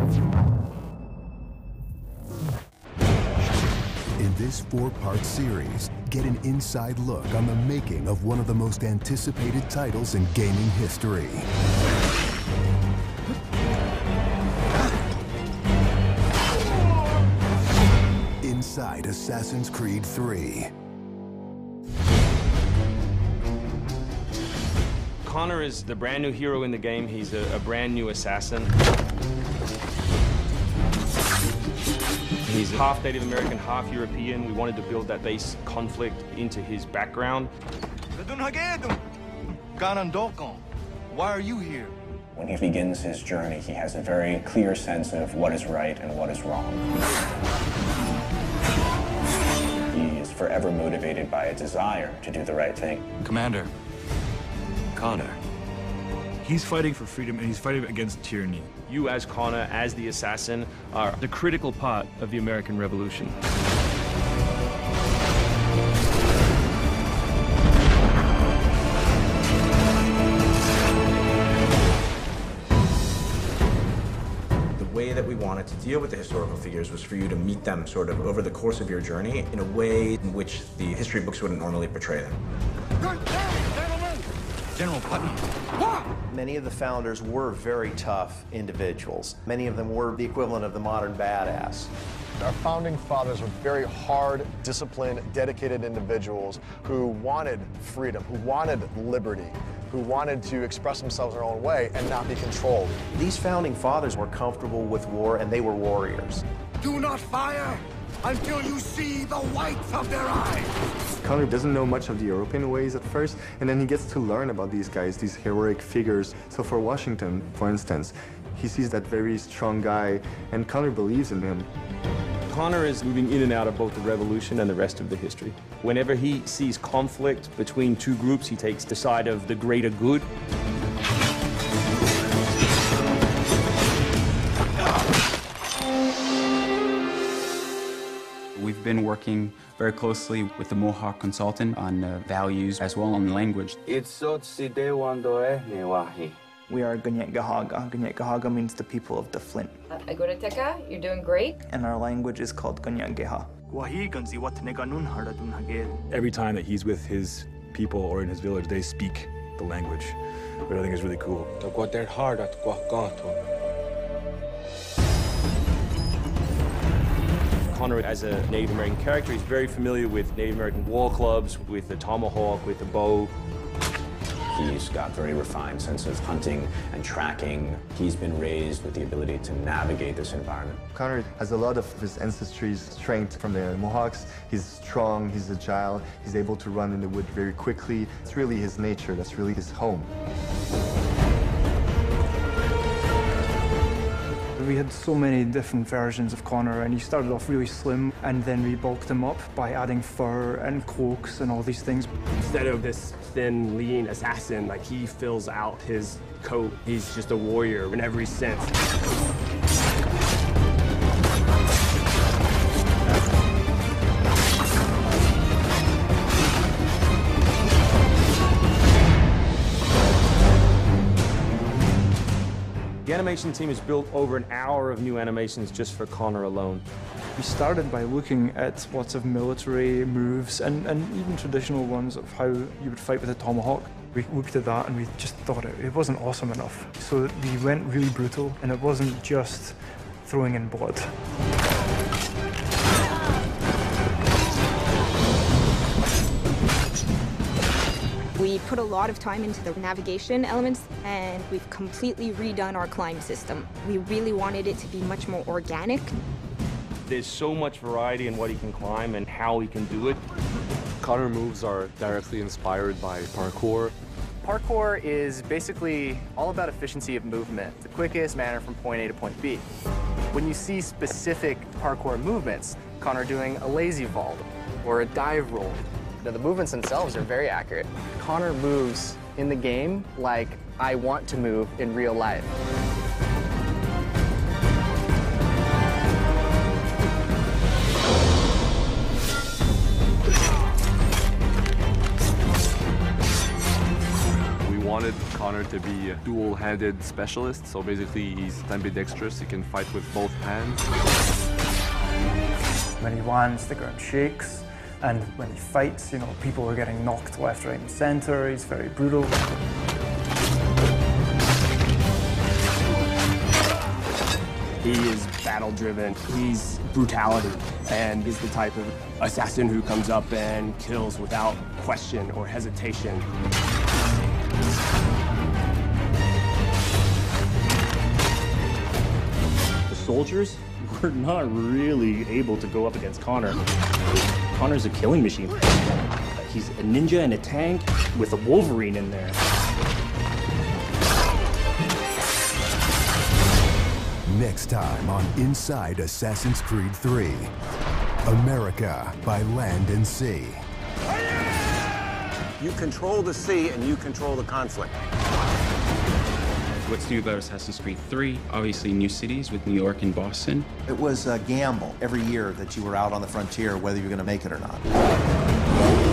In this 4-part series, get an inside look on the making of one of the most anticipated titles in gaming history. Inside Assassin's Creed 3. Connor is the brand new hero in the game. He's a brand new assassin. He's half Native American, half European. We wanted to build that base conflict into his background. Why are you here? When he begins his journey, he has a very clear sense of what is right and what is wrong. He is forever motivated by a desire to do the right thing. Commander, Connor. He's fighting for freedom, and he's fighting against tyranny. You, as Connor, as the assassin, are the critical part of the American Revolution. The way that we wanted to deal with the historical figures was for you to meet them sort of over the course of your journey in a way in which the history books wouldn't normally portray them. General Putnam. Many of the founders were very tough individuals. Many of them were the equivalent of the modern badass. Our founding fathers were very hard, disciplined, dedicated individuals who wanted freedom, who wanted liberty, who wanted to express themselves their own way and not be controlled. These founding fathers were comfortable with war, and they were warriors. Do not fire until you see the whites of their eyes. Connor doesn't know much of the European ways at first, and then he gets to learn about these guys, these heroic figures. So for Washington, for instance, he sees that very strong guy, and Connor believes in him. Connor is moving in and out of both the revolution and the rest of the history. Whenever he sees conflict between two groups, he takes the side of the greater good. We've been working very closely with the Mohawk consultant on values as well on language. We are Gunyet Gahaga. Gunyet Gahaga means the people of the Flint. Agoroteka, you're doing great. And our language is called Gunyet Geha. Every time that he's with his people or in his village, they speak the language, which I think is really cool. Connor, as a Native American character, is very familiar with Native American war clubs, with the tomahawk, with the bow. He's got very refined sense of hunting and tracking. He's been raised with the ability to navigate this environment. Connor has a lot of his ancestry's strength from the Mohawks. He's strong, he's agile, he's able to run in the wood very quickly. It's really his nature, that's really his home. We had so many different versions of Connor, and he started off really slim, and then we bulked him up by adding fur and cloaks and all these things. Instead of this thin, lean assassin, like, he fills out his coat. He's just a warrior in every sense. The animation team has built over an hour of new animations just for Connor alone. We started by looking at lots of military moves and even traditional ones of how you would fight with a tomahawk. We looked at that and we just thought it wasn't awesome enough. So we went really brutal, and it wasn't just throwing in blood. We put a lot of time into the navigation elements, and we've completely redone our climb system. We really wanted it to be much more organic. There's so much variety in what he can climb and how he can do it. Connor moves are directly inspired by parkour. Parkour is basically all about efficiency of movement, the quickest manner from point A to point B. When you see specific parkour movements, Connor doing a lazy vault or a dive roll, now, the movements themselves are very accurate. Connor moves in the game like I want to move in real life. We wanted Connor to be a dual-handed specialist, so basically he's ambidextrous, he can fight with both hands. When he lands, the ground shakes, and when he fights, you know, people are getting knocked left, right, and center. He's very brutal. He is battle-driven, he's brutality, and he's the type of assassin who comes up and kills without question or hesitation. The soldiers were not really able to go up against Connor. Connor's a killing machine. He's a ninja and a tank with a Wolverine in there. Next time on Inside Assassin's Creed 3, America by Land and Sea. You control the sea and you control the conflict. What's new about Assassin's Creed 3? Obviously new cities with New York and Boston. It was a gamble every year that you were out on the frontier, whether you're going to make it or not.